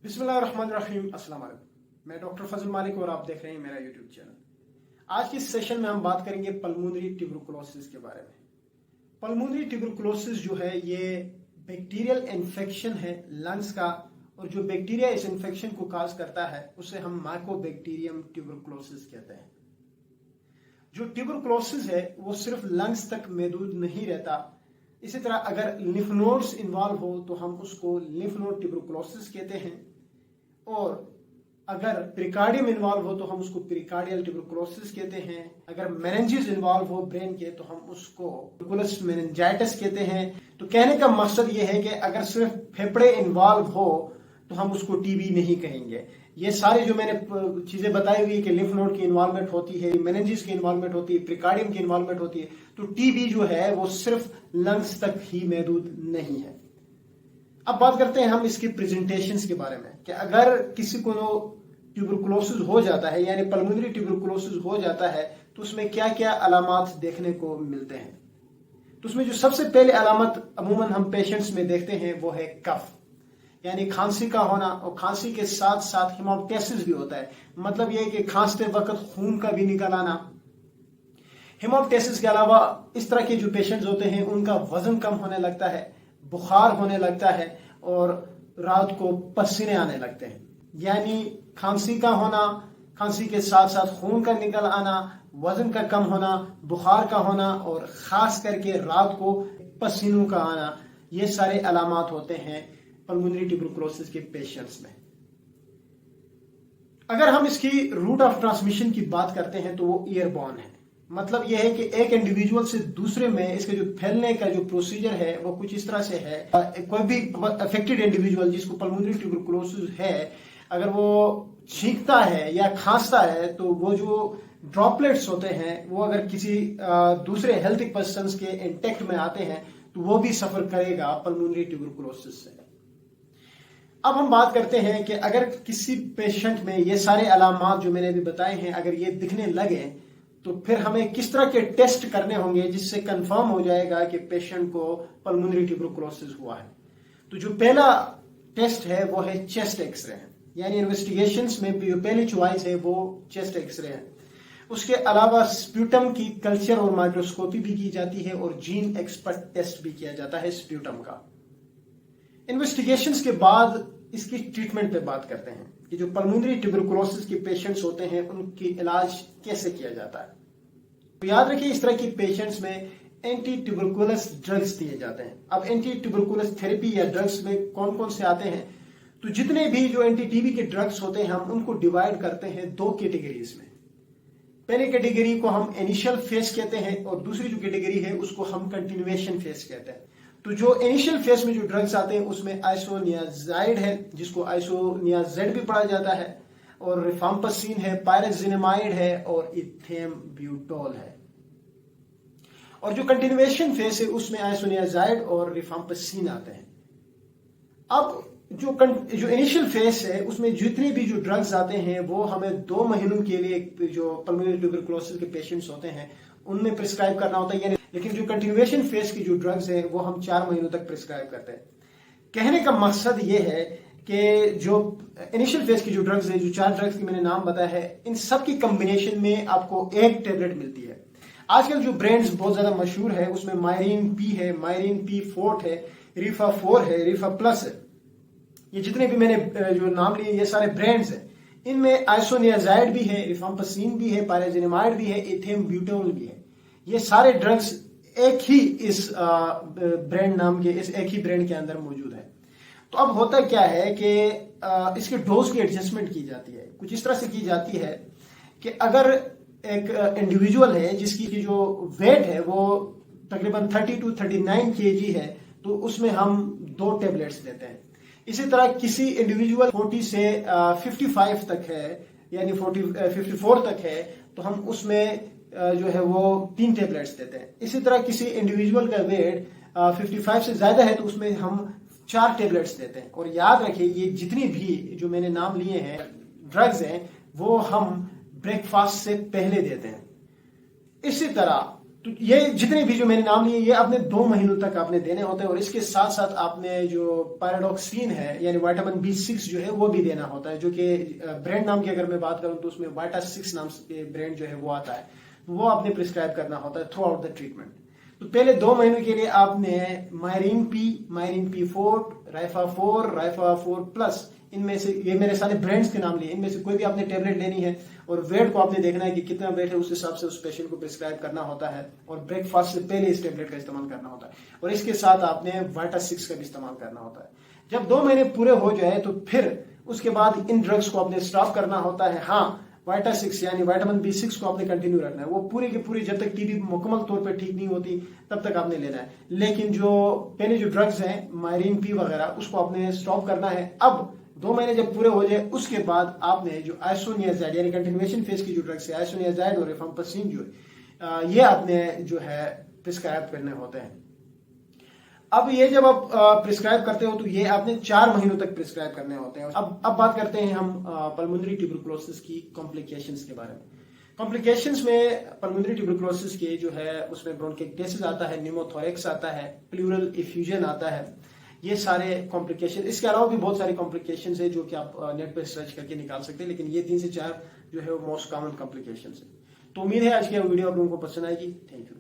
बिस्मिल्लाहिर्रहमानिर्रहीम। अस्सलाम वालेकुम। मैं डॉक्टर फजल मालिक और आप देख रहे हैं मेरा यूट्यूब चैनल। आज की सेशन में हम बात करेंगे पल्मोनरी ट्यूबरकुलोसिस के बारे में। पल्मोनरी ट्यूबरकुलोसिस जो है ये बैक्टीरियल इन्फेक्शन है लंग्स का, और जो बैक्टीरिया इस इन्फेक्शन को काज करता है उसे हम माइकोबैक्टीरियम ट्यूबरकुलोसिस कहते हैं। जो ट्यूबरकुलोसिस है वो सिर्फ लंग्स तक महदूद नहीं रहता। इसी तरह अगर लिम्फ नोड्स इन्वॉल्व हो तो हम उसको लिम्फ नोड ट्यूबरकुलोसिस कहते हैं, और अगर पेरिकार्डियम इन्वॉल्व हो तो हम उसको पेरिकार्डियल ट्यूबरकुलोसिस कहते हैं। अगर मेनिंजेस इन्वॉल्व हो ब्रेन के तो हम उसको ट्यूबरकुलोसिस मेनिंजाइटिस कहते हैं। तो कहने का मकसद ये है कि अगर सिर्फ फेफड़े इन्वॉल्व हो तो हम उसको टीबी नहीं कहेंगे। ये सारी जो मैंने चीजें बताई हुई है कि लिम्फ नोड की इन्वॉल्वमेंट होती है, मेनिंजेस की इन्वॉल्वमेंट होती है, पेरिकार्डियम की इन्वॉल्वमेंट होती है, तो टीबी जो है वो सिर्फ लंग्स तक ही महदूद नहीं है। अब बात करते हैं हम इसकी प्रेजेंटेशंस के बारे में कि अगर किसी को ट्यूबरकुलोसिस हो जाता है यानी पल्मोनरी ट्यूबरकुलोसिस हो जाता है तो उसमें क्या क्या अलामात देखने को मिलते हैं। तो उसमें जो सबसे पहले अलामत अमूमन हम पेशेंट्स में देखते हैं वो है कफ, यानी खांसी का होना, और खांसी के साथ साथ हेमोप्टेसिस भी होता है। मतलब यह कि खांसते वक्त खून का भी निकल आना। हेमोप्टेसिस के अलावा इस तरह के जो पेशेंट्स होते हैं उनका वजन कम होने लगता है, बुखार होने लगता है और रात को पसीने आने लगते हैं। यानी खांसी का होना, खांसी के साथ साथ खून का निकल आना, वजन का कम होना, बुखार का होना और खास करके रात को पसीनों का आना, ये सारे अलामात होते हैं पल्मोनरी ट्यूबरकुलोसिस के पेशेंट्स में। अगर हम इसकी रूट ऑफ ट्रांसमिशन की बात करते हैं तो वो ईयरबॉर्न है। मतलब यह है कि एक इंडिविजुअल से दूसरे में इसके जो फैलने का जो प्रोसीजर है वो कुछ इस तरह से है। कोई भी अफेक्टेड इंडिविजुअल जिसको पल्मोनरी ट्यूबरकुलोसिस है, अगर वो छींकता है या खांसता है तो वो जो ड्रॉपलेट्स होते हैं वो अगर किसी दूसरे हेल्थी पर्सन के इंटेक्ट में आते हैं तो वो भी सफर करेगा पल्मोनरी ट्यूबरकुलोसिस से। अब हम बात करते हैं कि अगर किसी पेशेंट में ये सारे अलामात जो मैंने अभी बताए हैं अगर ये दिखने लगे तो फिर हमें किस तरह के टेस्ट करने होंगे जिससे कंफर्म हो जाएगा कि पेशेंट को पल्मोनरी ट्यूबरकुलोसिस हुआ है। तो जो पहला टेस्ट है वो है चेस्ट एक्सरे है, यानी इन्वेस्टिगेशंस में जो पहली चॉइस है वो चेस्ट एक्सरे है। उसके अलावा स्प्यूटम की कल्चर और माइक्रोस्कोपी भी की जाती है और जीन एक्सपर्ट टेस्ट भी किया जाता है स्प्यूटम का। इन्वेस्टिगेशंस के बाद इसकी ट्रीटमेंट पे बात करते हैं कि जो पल्मोनरी ट्यूबरकुलोसिस के पेशेंट्स होते हैं उनकी इलाज कैसे किया जाता है। तो याद रखिए इस तरह की पेशेंट्स में एंटी ट्यूबरकुलस ड्रग्स दिए जाते हैं। अब एंटी ट्यूबरकुलस थेरेपी या ड्रग्स में कौन कौन से आते हैं, तो जितने भी जो एंटी टीबी के ड्रग्स होते हैं हम उनको डिवाइड करते हैं दो कैटेगरीज में। पहली कैटेगरी को हम इनिशियल फेज कहते हैं और दूसरी जो कैटेगरी है उसको हम कंटिन्यूएशन फेज कहते हैं। तो जो इनिशियल फेज में जो ड्रग्स आते हैं उसमें आइसोनियाजाइड है जिसको आइसोनियाजेड भी पढ़ा जाता है, और रिफाम्पसिन है, पायरेजिनामाइड है और इथेमब्यूटोल है। और जो कंटिन्यूएशन फेज है उसमें आइसोनियाजाइड और रिफाम्पसिन आते हैं। अब जो इनिशियल फेज है उसमें जितने भी जो ड्रग्स आते हैं वो हमें 2 महीनों के लिए जो पल्मोनरी ट्यूबरकुलोसिस के पेशेंट्स होते हैं उनमें प्रिस्क्राइब करना होता है, लेकिन जो कंटिन्यूएशन फेज की जो ड्रग्स है वो हम 4 महीनों तक प्रिस्क्राइब करते हैं। कहने का मकसद ये है कि जो इनिशियल फेज की जो ड्रग्स है, जो 4 ड्रग्स की मैंने नाम बताया है, इन सब की कॉम्बिनेशन में आपको एक टेबलेट मिलती है। आजकल जो ब्रांड्स बहुत ज्यादा मशहूर है उसमें मायरीन पी है, मायरीन पी फोर्ट है, रीफा 4 है, रीफा प्लस है। ये जितने भी मैंने जो नाम लिए ये सारे ब्रांड्स हैं। इनमें आइसोनियाजाइड भी है, रिफाम्पसिन भी है, पायरेजिनामाइड भी है, इथेमब्यूटोल भी है। ये सारे ड्रग्स एक ही इस ब्रांड नाम के एक ही ब्रांड के अंदर मौजूद है। तो अब होता क्या है कि इसके डोज की एडजस्टमेंट की जाती है। कुछ इस तरह से की जाती है कि अगर एक इंडिविजुअल है जिसकी जो वेट है वो तकरीबन 30 to 39 kg है तो उसमें हम 2 टेबलेट्स देते हैं। इसी तरह किसी इंडिविजुअल 40 से 55 तक है यानी 54 तक है तो हम उसमें जो है वो 3 टेबलेट्स देते हैं। इसी तरह किसी इंडिविजुअल का वेट 55 से ज्यादा है तो उसमें हम 4 टेबलेट्स देते हैं। और याद रखिए ये जितनी भी जो मैंने नाम लिए हैं ड्रग्स हैं वो हम ब्रेकफास्ट से पहले देते हैं। इसी तरह تو یہ جتنے بھی جو میں نے نام لیے یہ آپ نے 2 مہینوں تک آپ نے دینے ہوتے ہیں، اور اس کے ساتھ ساتھ آپ نے جو پیراڈاکسین ہے یعنی وائٹامن B6 جو ہے وہ بھی دینا ہوتا ہے، جو کہ برانڈ نام کی اگر میں بات کروں تو اس میں وائٹا 6 نام کے برانڈ جو ہے وہ آتا ہے، وہ آپ نے پرسکرائب کرنا ہوتا ہے تھرو آؤٹ دا ٹریٹمنٹ۔ تو پہلے 2 مہینوں کے لیے آپ نے مائرین پی فورٹ، رائفا 4، رائفا 4 پلس، ان میں سے یہ میرے سارے برانڈز کے نام لیے، ان میں سے کوئی بھی آپ نے ٹیبلٹ لینی ہے، اور ویٹ کو آپ نے دیکھنا ہے کہ کتنا ویٹ ہے، اس حساب سے اس پیشنٹ کو پرسکرائب کرنا ہوتا ہے، اور بریک فاسٹ سے پہلے اس ٹیبلٹ کا استعمال کرنا ہوتا ہے، اور اس کے ساتھ آپ نے وائٹا 6 کا بھی استعمال کرنا ہوتا ہے۔ جب 2 مہینے پورے ہو جائے تو پھر اس کے بعد ان ڈرگس کو آپ نے اسٹاپ کرنا ہوتا ہے۔ ہاں، وائٹا 6 یعنی وائٹامن B6 کو آپ نے کنٹینیو رکھنا ہے، وہ پوری کی پوری جب تک TB مکمل طور پہ ٹھیک نہیں ہوتی تب تک آپ نے لینا ہے، لیکن جو پہلے جو ڈرگز ہیں مائرین پی وغیرہ اس کو آپ نے اسٹاپ کرنا ہے۔ اب 2 مہینے جب پورے ہو جائے اس کے بعد آپ نے جو آئسونیازائڈ یعنی کنٹینویشن فیز کی جو ڈرگس ہے آئسونیازائڈ اور ریفامپسین جو ہے یہ آپ نے جو ہے پرسکرائب کرنے ہوتے ہیں۔ اب یہ جب آپ پرسکرائب کرتے ہو تو یہ آپ نے 4 مہینوں تک پرسکرائب کرنے ہوتے ہیں۔ اب بات کرتے ہیں ہم پلمونری ٹیوبرکلوسس کی کمپلیکیشنز کے بارے میں۔ کمپلیکیشنز میں پلمونری ٹیوبرکلوسس کے جو ہے اس میں برونکیکٹیسس آتا ہے، نیموتھوریکس آتا ہے، پلیورل ایفیوژن آتا ہے، یہ سارے کمپلیکیشن۔ اس کے علاوہ بھی بہت ساری کمپلیکیشنز ہیں جو کہ آپ نیٹ پہ سرچ کر کے نکال سکتے ہیں، لیکن یہ 3 سے 4 جو ہے وہ موسٹ کامن کمپلیکیشنز ہیں۔ تو امید ہے آج کی ویڈیو آپ لوگوں کو پسند آئے گی۔ Thank you.